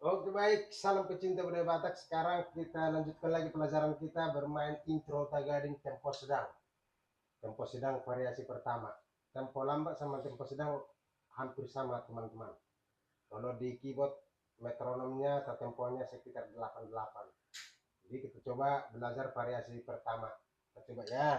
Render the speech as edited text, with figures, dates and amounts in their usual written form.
Oke baik, salam pecinta budaya Batak. Sekarang kita lanjutkan lagi pelajaran kita bermain intro Tagading tempo sedang. Tempo sedang variasi pertama. Tempo lambat sama tempo sedang hampir sama teman-teman. Kalau di keyboard metronomnya atau temponya sekitar 88. Jadi kita coba belajar variasi pertama. Kita coba ya.